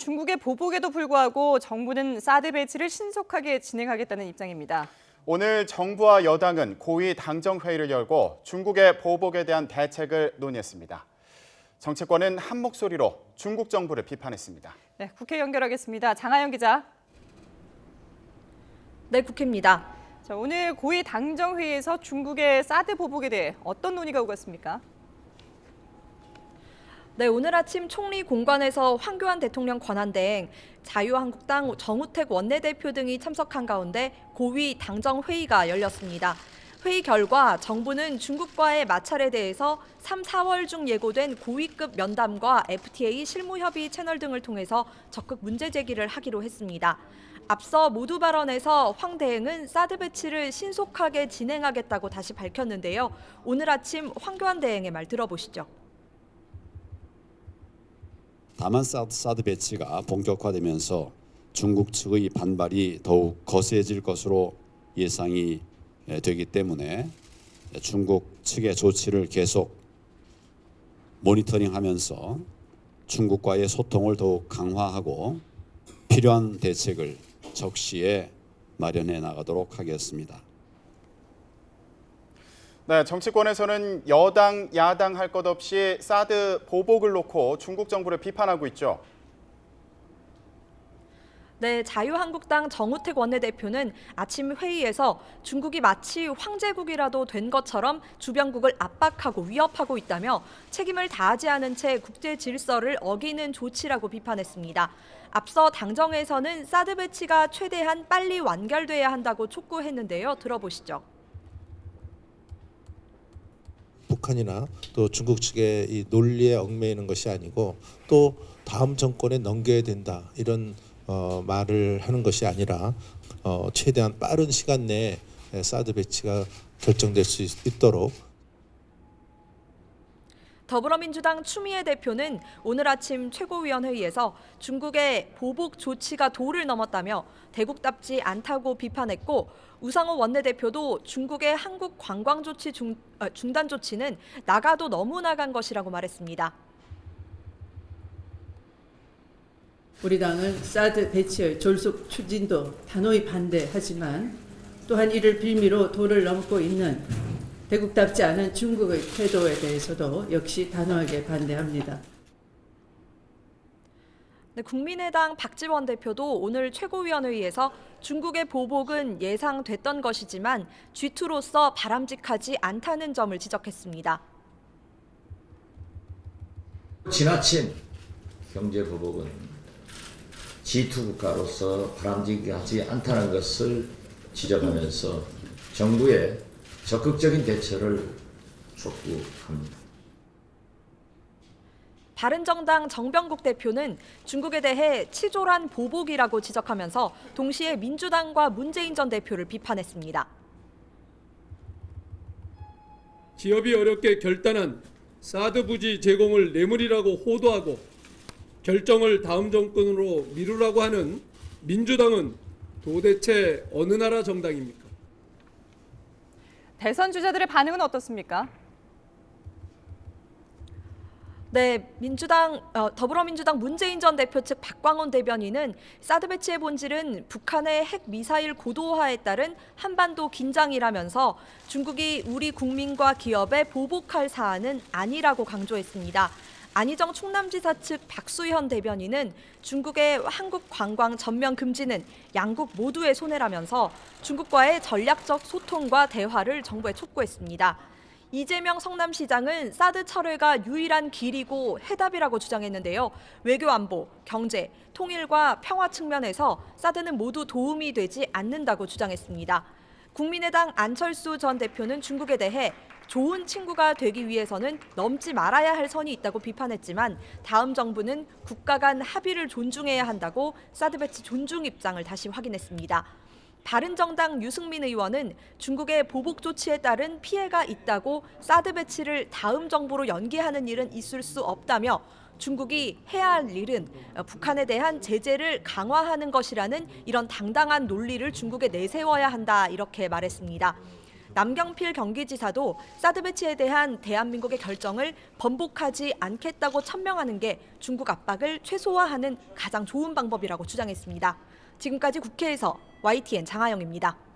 중국의 보복에도 불구하고 정부는 사드 배치를 신속하게 진행하겠다는 입장입니다. 오늘 정부와 여당은 고위 당정회의를 열고 중국의 보복에 대한 대책을 논의했습니다. 정치권은 한 목소리로 중국 정부를 비판했습니다. 네, 국회 연결하겠습니다. 장하영 기자. 네, 국회입니다. 자, 오늘 고위 당정회의에서 중국의 사드 보복에 대해 어떤 논의가 오갔습니까? 네, 오늘 아침 총리 공관에서 황교안 대통령 권한대행, 자유한국당 정우택 원내대표 등이 참석한 가운데 고위 당정회의가 열렸습니다. 회의 결과 정부는 중국과의 마찰에 대해서 3, 4월 중 예고된 고위급 면담과 FTA 실무협의 채널 등을 통해서 적극 문제 제기를 하기로 했습니다. 앞서 모두 발언에서 황 대행은 사드 배치를 신속하게 진행하겠다고 다시 밝혔는데요. 오늘 아침 황교안 대행의 말 들어보시죠. 다만 사드 배치가 본격화되면서 중국 측의 반발이 더욱 거세질 것으로 예상이 되기 때문에 중국 측의 조치를 계속 모니터링하면서 중국과의 소통을 더욱 강화하고 필요한 대책을 적시에 마련해 나가도록 하겠습니다. 네, 정치권에서는 여당, 야당 할 것 없이 사드 보복을 놓고 중국 정부를 비판하고 있죠. 네, 자유한국당 정우택 원내대표는 아침 회의에서 중국이 마치 황제국이라도 된 것처럼 주변국을 압박하고 위협하고 있다며 책임을 다하지 않은 채 국제 질서를 어기는 조치라고 비판했습니다. 앞서 당정에서는 사드 배치가 최대한 빨리 완결돼야 한다고 촉구했는데요. 들어보시죠. 북한이나 또 중국 측의 이 논리에 얽매이는 것이 아니고 또 다음 정권에 넘겨야 된다 이런 말을 하는 것이 아니라 최대한 빠른 시간 내에 사드 배치가 결정될 수 있도록. 더불어민주당 추미애 대표는 오늘 아침 최고위원회의에서 중국의 보복 조치가 도를 넘었다며 대국답지 않다고 비판했고 우상호 원내대표도 중국의 한국 관광 조치 중단 조치는 나가도 너무 나간 것이라고 말했습니다. 우리 당은 사드 배치의 졸속 추진도 단호히 반대하지만 또한 이를 빌미로 도를 넘고 있는 대국답지 않은 중국의 태도에 대해서도 역시 단호하게 반대합니다. 네, 국민의당 박지원 대표도 오늘 최고위원회의에서 중국의 보복은 예상됐던 것이지만 G2로서 바람직하지 않다는 점을 지적했습니다. 지나친 경제 보복은 G2 국가로서 바람직하지 않다는 것을 지적하면서 정부의 적극적인 대처를 촉구합니다. 바른정당 정병국 대표는 중국에 대해 치졸한 보복이라고 지적하면서 동시에 민주당과 문재인 전 대표를 비판했습니다. 기업이 어렵게 결단한 사드 부지 제공을 뇌물이라고 호도하고 결정을 다음 정권으로 미루라고 하는 민주당은 도대체 어느 나라 정당입니까? 대선 주자들의 반응은 어떻습니까? 네, 더불어민주당 문재인 전 대표 측 박광원 대변인은 사드 배치의 본질은 북한의 핵 미사일 고도화에 따른 한반도 긴장이라면서 중국이 우리 국민과 기업에 보복할 사안은 아니라고 강조했습니다. 안희정 충남지사 측 박수현 대변인은 중국의 한국 관광 전면 금지는 양국 모두의 손해라면서 중국과의 전략적 소통과 대화를 정부에 촉구했습니다. 이재명 성남시장은 사드 철회가 유일한 길이고 해답이라고 주장했는데요. 외교안보, 경제, 통일과 평화 측면에서 사드는 모두 도움이 되지 않는다고 주장했습니다. 국민의당 안철수 전 대표는 중국에 대해 좋은 친구가 되기 위해서는 넘지 말아야 할 선이 있다고 비판했지만 다음 정부는 국가 간 합의를 존중해야 한다고 사드 배치 존중 입장을 다시 확인했습니다. 바른정당 유승민 의원은 중국의 보복 조치에 따른 피해가 있다고 사드 배치를 다음 정부로 연기하는 일은 있을 수 없다며 중국이 해야 할 일은 북한에 대한 제재를 강화하는 것이라는 이런 당당한 논리를 중국에 내세워야 한다 이렇게 말했습니다. 남경필 경기지사도 사드 배치에 대한 대한민국의 결정을 번복하지 않겠다고 천명하는 게 중국 압박을 최소화하는 가장 좋은 방법이라고 주장했습니다. 지금까지 국회에서 YTN 장하영입니다.